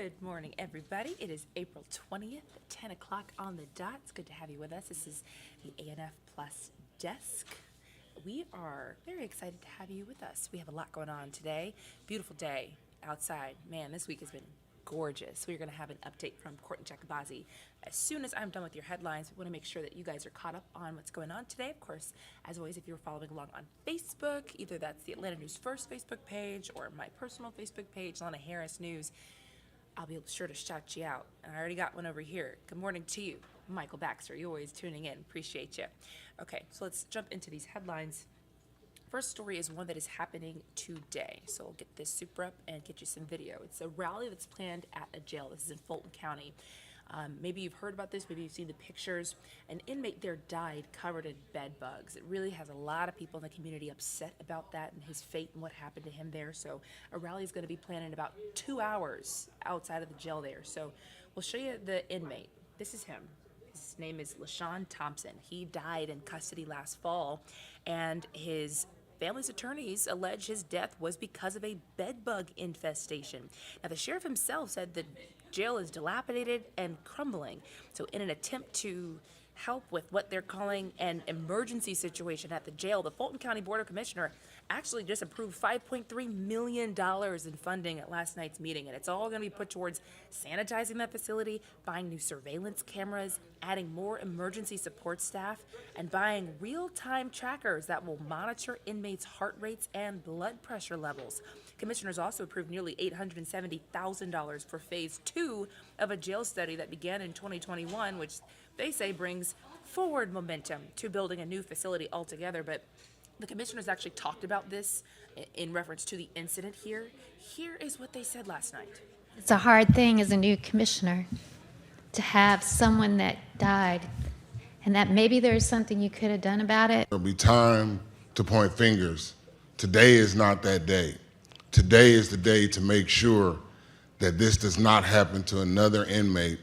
Good morning, everybody. It is April 20th, 10 o'clock on the dot. It's good to have you with us. This is the ANF Plus desk. We are very excited to have you with us. We have a lot going on today. Beautiful day outside. Man, this week has been gorgeous. We're going to have an update from Courtney Jacobazi. As soon as I'm done with your headlines, we want to make sure that you guys are caught up on what's going on today. Of course, as always, if you're following along on Facebook, either that's the Atlanta News First Facebook page or my personal Facebook page, Atlanta Harris News, I'll be sure to shout you out. And I already got one over here. Good morning to you, Michael Baxter. You're always tuning in. Appreciate you. Okay, so let's jump into these headlines. First story is one that is happening today. So we'll get this super up and get you some video. It's a rally that's planned at a jail. This is in Fulton County. Maybe you've heard about this, maybe you've seen the pictures. An inmate there died covered in bed bugs. It really has a lot of people in the community upset about that and his fate and what happened to him there. So a rally is going to be planned in about 2 hours outside of the jail there. So we'll show you the inmate. This is him. His name is LaShawn Thompson. He died in custody last fall, and his family's attorneys allege his death was because of a bed bug infestation. Now, the sheriff himself said the jail is dilapidated and crumbling. So in an attempt to help with what they're calling an emergency situation at the jail, the Fulton County Board of Commissioners actually just approved $5.3 million in funding at last night's meeting, and it's all going to be put towards sanitizing that facility, buying new surveillance cameras, adding more emergency support staff, and buying real-time trackers that will monitor inmates' heart rates and blood pressure levels. Commissioners also approved nearly $870,000 for phase 2 of a jail study that began in 2021, which they say brings forward momentum to building a new facility altogether. But the commissioners actually talked about this in reference to the incident here. Here is what they said last night. It's a hard thing as a new commissioner to have someone that died, and that maybe there's something you could have done about it. There'll be time to point fingers. Today is not that day. Today is the day to make sure that this does not happen to another inmate.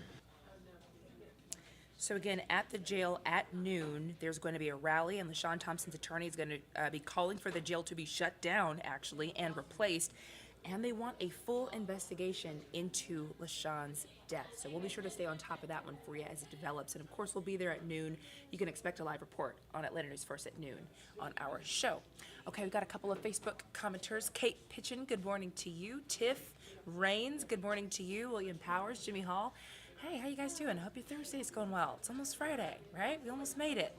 So again, at the jail at noon, there's going to be a rally, and LaShawn Thompson's attorney is going to be calling for the jail to be shut down, actually, and replaced. And they want a full investigation into LaShawn's death. So we'll be sure to stay on top of that one for you as it develops. And of course, we'll be there at noon. You can expect a live report on Atlanta News First at noon on our show. Okay, we've got a couple of Facebook commenters. Kate Pitchin, good morning to you. Tiff Rains, good morning to you. William Powers, Jimmy Hall. Hey, how you guys doing? Hope your Thursday is going well. It's almost Friday, right? We almost made it.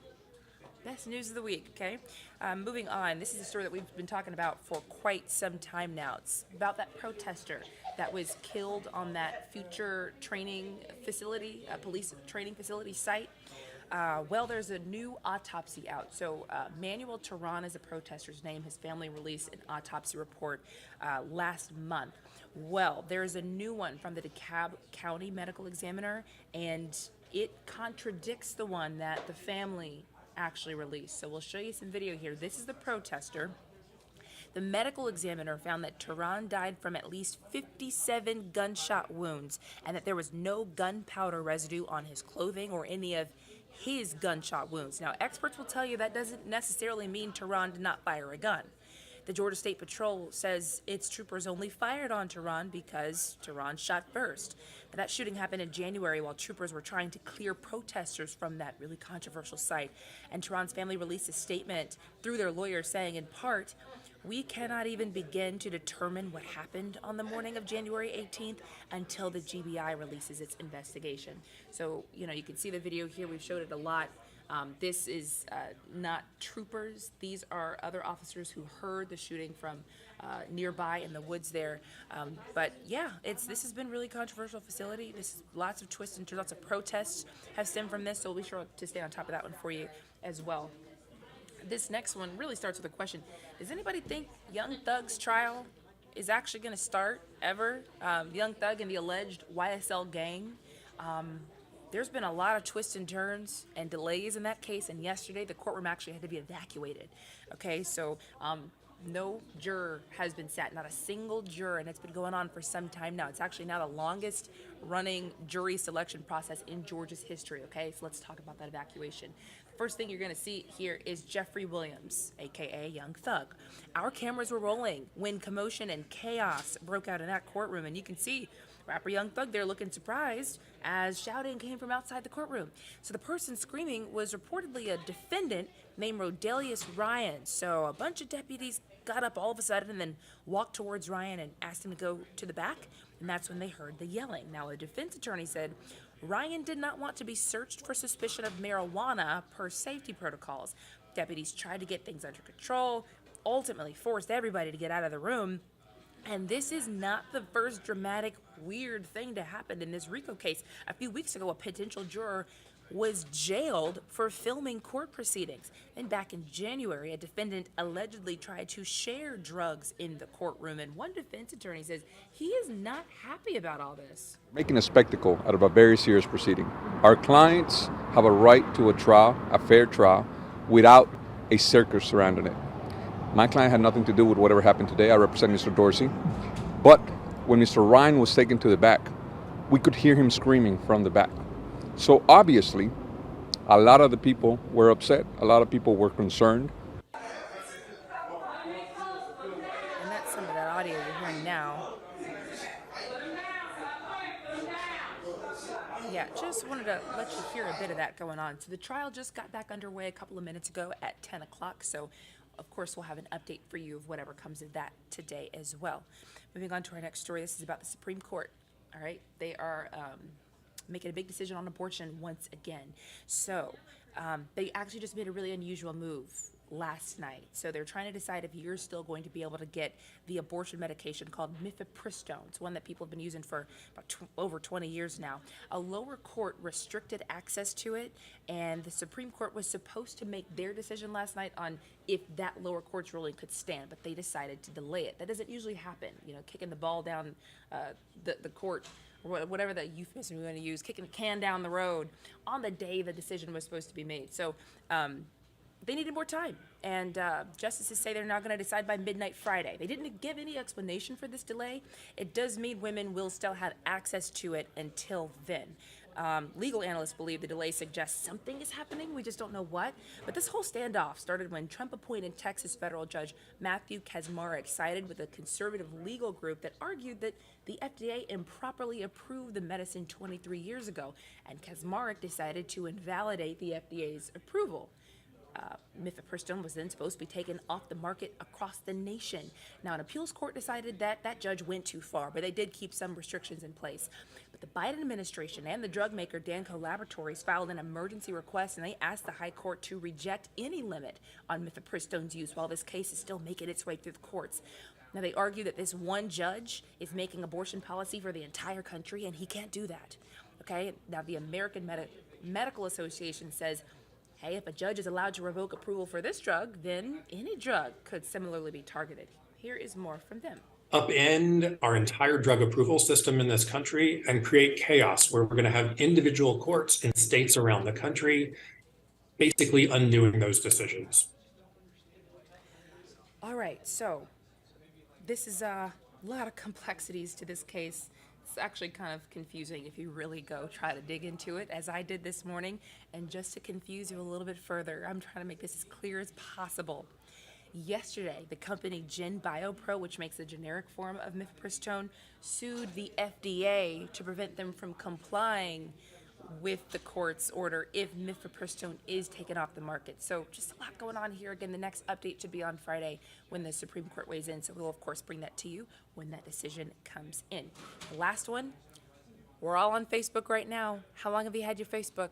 Best news of the week, okay? Moving on, this is a story that we've been talking about for quite some time now. It's about that protester that was killed on that future training facility, police training facility site. Well, there's a new autopsy out. So Manuel Tehran is a protester's name. His family released an autopsy report last month. Well, there's a new one from the DeKalb County Medical Examiner, and it contradicts the one that the family actually released. So we'll show you some video here. This is the protester. The medical examiner found that Tehran died from at least 57 gunshot wounds, and that there was no gunpowder residue on his clothing or any of his gunshot wounds. Now, experts will tell you that doesn't necessarily mean Tehran did not fire a gun. The Georgia State Patrol says its troopers only fired on Tehran because Tehran shot first. Now, that shooting happened in January while troopers were trying to clear protesters from that really controversial site. And Tehran's family released a statement through their lawyer saying, in part, "We cannot even begin to determine what happened on the morning of January 18th until the GBI releases its investigation." So, you can see the video here. We've showed it a lot. This is not troopers. These are other officers who heard the shooting from nearby in the woods there. But yeah, this has been really controversial facility. This lots of twists and turns. Lots of protests have stemmed from this. So we'll be sure to stay on top of that one for you as well. This next one really starts with a question. Does anybody think Young Thug's trial is actually going to start ever? Young Thug and the alleged YSL gang. There's been a lot of twists and turns and delays in that case, and yesterday the courtroom actually had to be evacuated. Okay, so no juror has been sat, not a single juror, and it's been going on for some time now. It's actually now the longest running jury selection process in Georgia's history. Okay, so let's talk about that evacuation. First thing you're going to see here is Jeffrey Williams, aka Young Thug. Our cameras were rolling when commotion and chaos broke out in that courtroom, and you can see rapper Young Thug there looking surprised as shouting came from outside the courtroom. So the person screaming was reportedly a defendant named Rodelius Ryan. So a bunch of deputies got up all of a sudden and then walked towards Ryan and asked him to go to the back, and that's when they heard the yelling. Now, a defense attorney said Ryan did not want to be searched for suspicion of marijuana per safety protocols. Deputies tried to get things under control, ultimately forced everybody to get out of the room. And this is not the first dramatic, weird thing to happen in this RICO case. A few weeks ago, a potential juror was jailed for filming court proceedings. And back in January, a defendant allegedly tried to share drugs in the courtroom. And one defense attorney says he is not happy about all this. Making a spectacle out of a very serious proceeding. Our clients have a right to a trial, a fair trial, without a circus surrounding it. My client had nothing to do with whatever happened today. I represent Mr. Dorsey. But when Mr. Ryan was taken to the back, we could hear him screaming from the back. So obviously, a lot of the people were upset. A lot of people were concerned. And that's some of that audio you're hearing now. Yeah, just wanted to let you hear a bit of that going on. So the trial just got back underway a couple of minutes ago at 10 o'clock. So, of course, we'll have an update for you of whatever comes of that today as well. Moving on to our next story. This is about the Supreme Court. All right, they are making a big decision on abortion once again. So they actually just made a really unusual move last night. So they're trying to decide if you're still going to be able to get the abortion medication called mifepristone. It's one that people have been using for about over 20 years now. A lower court restricted access to it, and the Supreme Court was supposed to make their decision last night on if that lower court's ruling could stand, but they decided to delay it. That doesn't usually happen, kicking the ball down the court, or whatever the euphemism we're going to use, kicking the can down the road on the day the decision was supposed to be made. So they needed more time, and justices say they're now going to decide by midnight Friday. They didn't give any explanation for this delay. It does mean women will still have access to it until then. Legal analysts believe the delay suggests something is happening. We just don't know what. But this whole standoff started when Trump-appointed Texas federal judge Matthew Kacsmaryk sided with a conservative legal group that argued that the FDA improperly approved the medicine 23 years ago, and Kacsmaryk decided to invalidate the FDA's approval. Mifepristone was then supposed to be taken off the market across the nation. Now, an appeals court decided that that judge went too far, but they did keep some restrictions in place. But the Biden administration and the drug maker Danco Laboratories filed an emergency request, and they asked the high court to reject any limit on mifepristone's use while this case is still making its way through the courts. Now, they argue that this one judge is making abortion policy for the entire country, and he can't do that. Okay? Now, the American Medical Association says, hey, if a judge is allowed to revoke approval for this drug, then any drug could similarly be targeted. Here is more from them. Upend our entire drug approval system in this country and create chaos where we're going to have individual courts in states around the country basically undoing those decisions. All right, so this is a lot of complexities to this case. It's actually kind of confusing if you really go try to dig into it, as I did this morning. And just to confuse you a little bit further, I'm trying to make this as clear as possible. Yesterday, the company Gen BioPro, which makes a generic form of mifepristone, sued the FDA to prevent them from complying with the court's order if mifepristone is taken off the market. So just a lot going on here. Again, the next update should be on Friday when the Supreme Court weighs in. So we'll, of course, bring that to you when that decision comes in. The last one, we're all on Facebook right now. How long have you had your Facebook?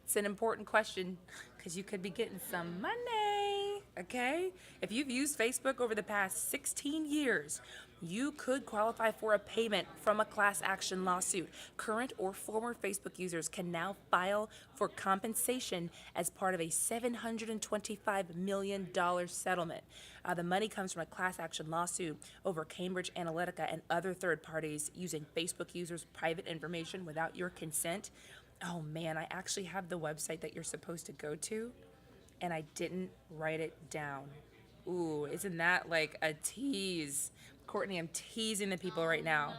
It's an important question because you could be getting some money, okay? If you've used Facebook over the past 16 years, you could qualify for a payment from a class action lawsuit. Current or former Facebook users can now file for compensation as part of a $725 million settlement. The money comes from a class action lawsuit over Cambridge Analytica and other third parties using Facebook users' private information without your consent. Oh man, I actually have the website that you're supposed to go to, and I didn't write it down. Ooh, isn't that like a tease? Courtney, I'm teasing the people right now.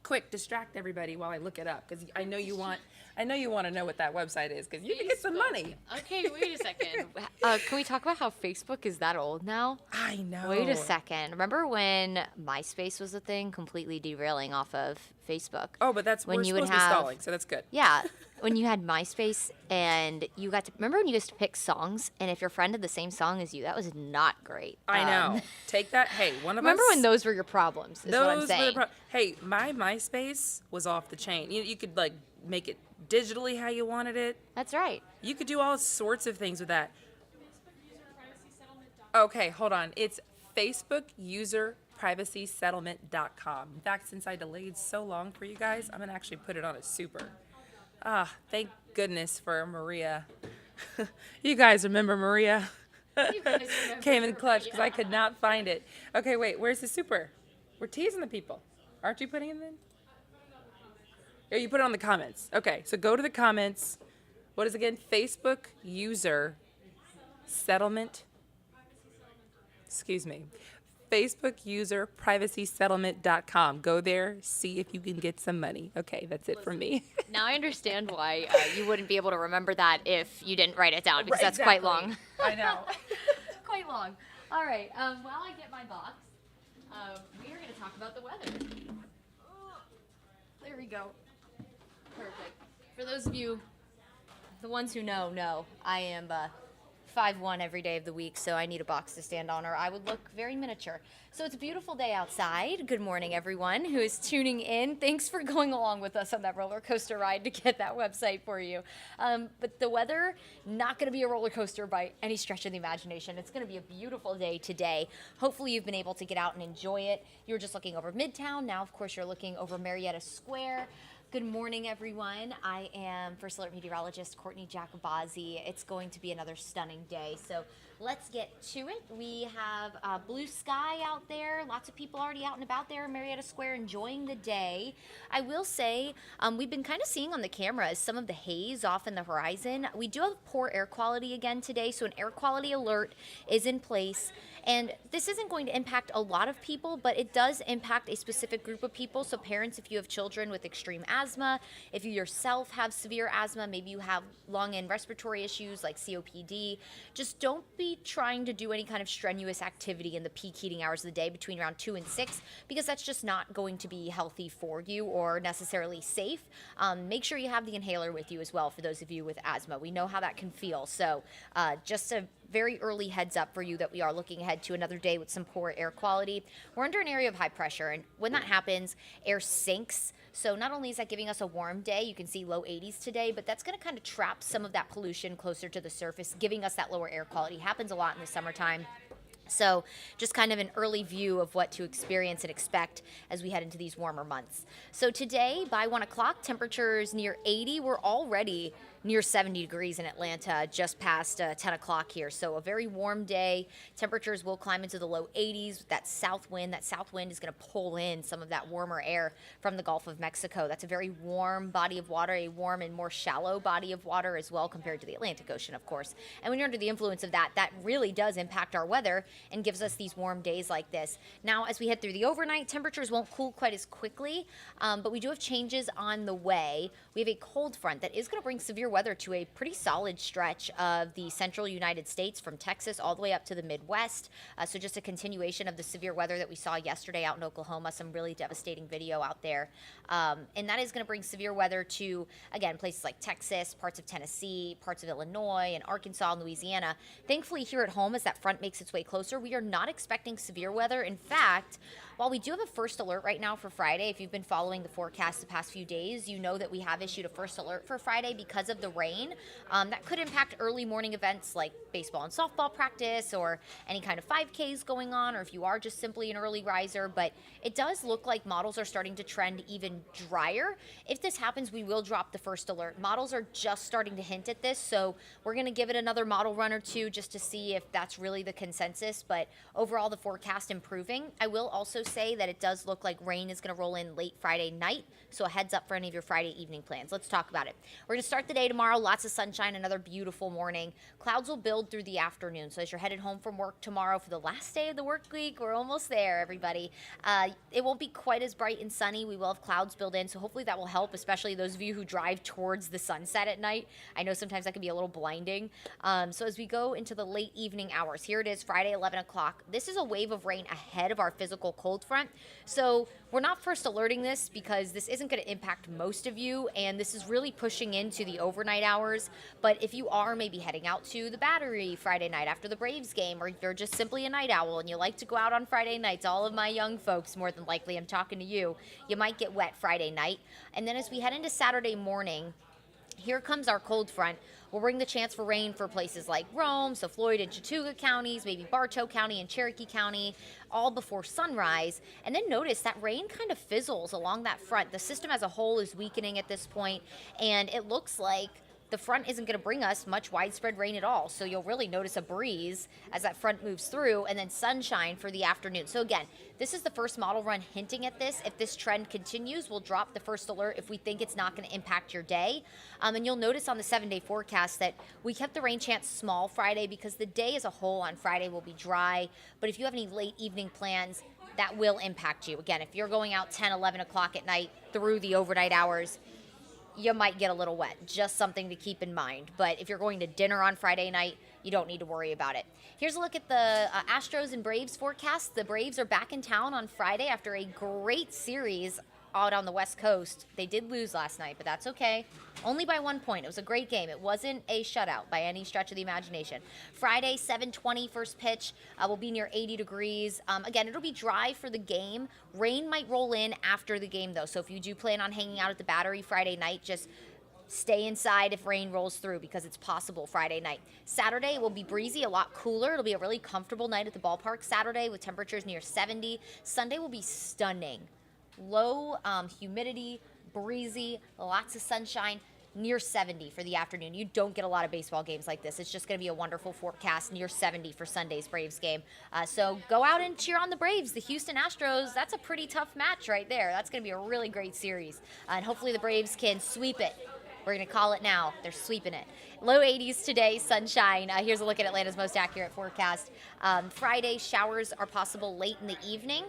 Quick, distract everybody while I look it up, because I know you want to know what that website is, because you can get some money. Okay, wait a second. Can we talk about how Facebook is that old now? I know. Wait a second. Remember when MySpace was a thing, completely derailing off of Facebook. Oh, but when we're you would supposed to be have stalling, so that's good. Yeah, when you had MySpace and you got to remember when you used to pick songs, and if your friend had the same song as you, that was not great. I know. Take that. Hey, one of Remember us. when those were your problems? Is what I'm Those saying. Hey, my MySpace was off the chain. You could like make it digitally how you wanted it. That's right. You could do all sorts of things with that. Okay, hold on. It's FacebookUserPrivacySettlement.com. In fact, since I delayed so long for you guys, I'm going to actually put it on a super. Thank goodness for Maria. You guys remember Maria? Came in clutch because I could not find it. Okay, wait, where's the super? We're teasing the people. Aren't you putting it in? Or you put it on the comments. Okay, so go to the comments. What is it again? Facebook user settlement. Excuse me. Facebook user privacysettlement.com. Go there, see if you can get some money. Okay, that's it from me. Now I understand why you wouldn't be able to remember that if you didn't write it down, because Right, that's quite exactly. long. I know. Quite long. All right. While I get my box, we are going to talk about the weather. There we go. Perfect. For those of you, the ones who know, I am 5'1" every day of the week, so I need a box to stand on, or I would look very miniature. So it's a beautiful day outside. Good morning, everyone who is tuning in. Thanks for going along with us on that roller coaster ride to get that website for you. But the weather, not going to be a roller coaster by any stretch of the imagination. It's going to be a beautiful day today. Hopefully you've been able to get out and enjoy it. You were just looking over Midtown. Now, of course, you're looking over Marietta Square. Good morning, everyone. I am First Alert Meteorologist Courtney Jacobazzi. It's going to be another stunning day, so let's get to it. We have blue sky out there. Lots of people already out and about there in Marietta Square enjoying the day. I will say we've been kind of seeing on the cameras some of the haze off in the horizon. We do have poor air quality again today, so an air quality alert is in place. And this isn't going to impact a lot of people, but it does impact a specific group of people. So parents, if you have children with extreme asthma, if you yourself have severe asthma, maybe you have lung and respiratory issues like COPD, just don't be trying to do any kind of strenuous activity in the peak heating hours of the day between around 2 and 6, because that's just not going to be healthy for you or necessarily safe. Make sure you have the inhaler with you as well for those of you with asthma. We know how that can feel. So just a very early heads up for you that we are looking ahead to another day with some poor air quality. We're under an area of high pressure, and when that happens, air sinks. So not only is that giving us a warm day, you can see low 80s today, but that's going to kind of trap some of that pollution closer to the surface, giving us that lower air quality. Happens a lot in the summertime. So just kind of an early view of what to experience and expect as we head into these warmer months. So today, by 1 o'clock, temperatures near 80. We're already near 70 degrees in Atlanta, just past 10 o'clock here. So a very warm day. Temperatures will climb into the low 80s with that south wind. That south wind is going to pull in some of that warmer air from the Gulf of Mexico. That's a very warm body of water, a warm and more shallow body of water as well compared to the Atlantic Ocean, of course. And when you're under the influence of that, that really does impact our weather and gives us these warm days like this. Now, as we head through the overnight, temperatures won't cool quite as quickly, but we do have changes on the way. We have a cold front that is going to bring severe weather to a pretty solid stretch of the central United States from Texas all the way up to the Midwest. So just a continuation of the severe weather that we saw yesterday out in Oklahoma, some really devastating video out there. And that is going to bring severe weather to, again, places like Texas, parts of Tennessee, parts of Illinois, and Arkansas and Louisiana. Thankfully, here at home, as that front makes its way closer, we are not expecting severe weather. In fact, while we do have a first alert right now for Friday, if you've been following the forecast the past few days, you know that we have issued a first alert for Friday because of the rain. That could impact early morning events like baseball and softball practice or any kind of 5Ks going on, or if you are just simply an early riser. But it does look like models are starting to trend even drier. If this happens, we will drop the first alert. Models are just starting to hint at this, so we're going to give it another model run or two just to see if that's really the consensus. But overall, the forecast improving. I will also say that it does look like rain is going to roll in late Friday night, so a heads up for any of your Friday evening plans. Let's talk about it. We're going to start the day day tomorrow, lots of sunshine, another beautiful morning. Clouds will build through the afternoon. So as you're headed home from work tomorrow for the last day of the work week, we're almost there, everybody. It won't be quite as bright and sunny. We will have clouds build in, so hopefully that will help, especially those of you who drive towards the sunset at night. I know sometimes that can be a little blinding. So as we go into the late evening hours, here it is, Friday, 11 o'clock. This is a wave of rain ahead of our physical cold front. So we're not first alerting this because this isn't going to impact most of you, and this is really pushing into the overnight hours. But if you are maybe heading out to the Battery Friday night after the Braves game, or you're just simply a night owl and you like to go out on Friday nights, all of my young folks, more than likely, I'm talking to you, you might get wet Friday night. And then as we head into Saturday morning, here comes our cold front. We'll bring the chance for rain for places like Rome, so Floyd and Chattooga counties, maybe Bartow County and Cherokee County, all before sunrise. And then notice that rain kind of fizzles along that front. The system as a whole is weakening at this point, and it looks like the front isn't going to bring us much widespread rain at all. So you'll really notice a breeze as that front moves through, and then sunshine for the afternoon. So again, this is the first model run hinting at this. If this trend continues, we'll drop the first alert if we think it's not going to impact your day. And you'll notice on the 7-day forecast that we kept the rain chance small Friday because the day as a whole on Friday will be dry. But if you have any late evening plans, that will impact you. Again, if you're going out 10, 11 o'clock at night through the overnight hours, you might get a little wet. Just something to keep in mind. But if you're going to dinner on Friday night, you don't need to worry about it. Here's a look at the Astros and Braves forecast. The Braves are back in town on Friday after a great series out on the West Coast. They did lose last night, but that's okay. Only by 1 point. It was a great game. It wasn't a shutout by any stretch of the imagination. Friday, 7:20 first pitch. Will be near 80 degrees. Again, it'll be dry for the game. Rain might roll in after the game, though. So if you do plan on hanging out at the Battery Friday night, just stay inside if rain rolls through because it's possible Friday night. Saturday will be breezy, a lot cooler. It'll be a really comfortable night at the ballpark Saturday with temperatures near 70. Sunday will be stunning. Low humidity, breezy, lots of sunshine, near 70 for the afternoon. You don't get a lot of baseball games like this. It's just going to be a wonderful forecast, near 70 for Sunday's Braves game. So go out and cheer on the Braves. The Houston Astros, that's a pretty tough match right there. That's going to be a really great series. And hopefully the Braves can sweep it. We're going to call it now. They're sweeping it. Low 80s today, sunshine. Here's a look at Atlanta's most accurate forecast. Friday, showers are possible late in the evening.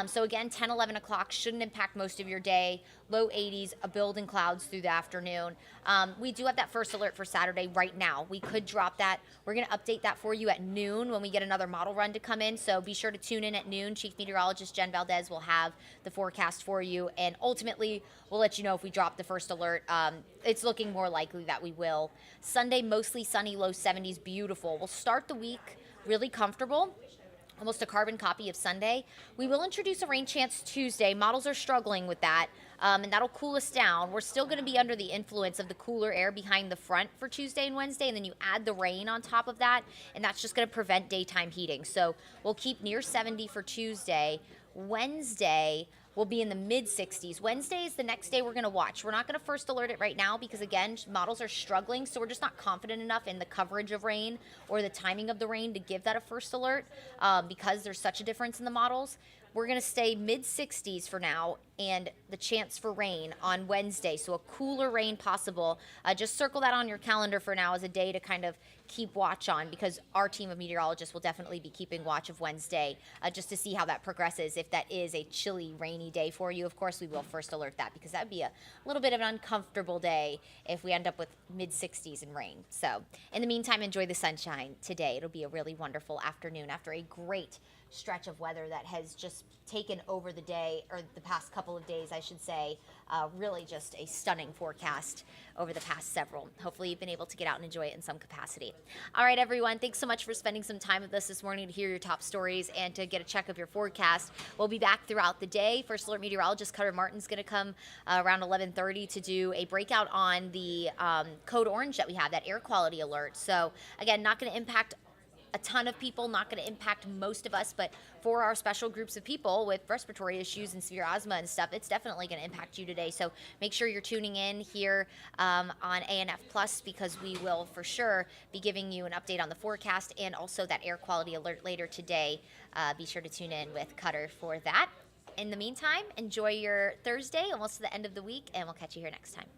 So again, 10, 11 o'clock shouldn't impact most of your day. Low 80s, a build in clouds through the afternoon. We do have that first alert for Saturday right now. We could drop that. We're going to update that for you at noon when we get another model run to come in. So be sure to tune in at noon. Chief Meteorologist Jen Valdez will have the forecast for you. And ultimately, we'll let you know if we drop the first alert. It's looking more likely that we will. Sunday, mostly sunny, low 70s, beautiful. We'll start the week really comfortable, almost a carbon copy of Sunday. We will introduce a rain chance Tuesday. Models are struggling with that, and that'll cool us down. We're still going to be under the influence of the cooler air behind the front for Tuesday and Wednesday, and then you add the rain on top of that, and that's just going to prevent daytime heating. So we'll keep near 70 for Tuesday. Wednesday, we'll be in the mid-60s. Wednesday is the next day we're going to watch. We're not going to first alert it right now because, again, models are struggling, so we're just not confident enough in the coverage of rain or the timing of the rain to give that a first alert because there's such a difference in the models. We're going to stay mid-60s for now and the chance for rain on Wednesday, so a cooler rain possible. Just circle that on your calendar for now as a day to kind of keep watch on because our team of meteorologists will definitely be keeping watch of Wednesday just to see how that progresses. If that is a chilly, rainy day for you, of course, we will first alert that because that would be a little bit of an uncomfortable day if we end up with mid-60s and rain. So in the meantime, enjoy the sunshine today. It'll be a really wonderful afternoon after a great stretch of weather that has just taken over the day, or the past couple of days, I should say. Really just a stunning forecast over the past several. Hopefully you've been able to get out and enjoy it in some capacity. All right, everyone, thanks so much for spending some time with us this morning to hear your top stories and to get a check of your forecast. We'll be back throughout the day. First Alert Meteorologist Cutter Martin's going to come around 11:30 to do a breakout on the code orange that we have, that air quality alert. So again, not going to impact a ton of people, not going to impact most of us, but for our special groups of people with respiratory issues and severe asthma and stuff, it's definitely going to impact you today. So make sure you're tuning in here on ANF Plus because we will for sure be giving you an update on the forecast and also that air quality alert later today. Be sure to tune in with Cutter for that. In the meantime, enjoy your Thursday, almost to the end of the week, and we'll catch you here next time.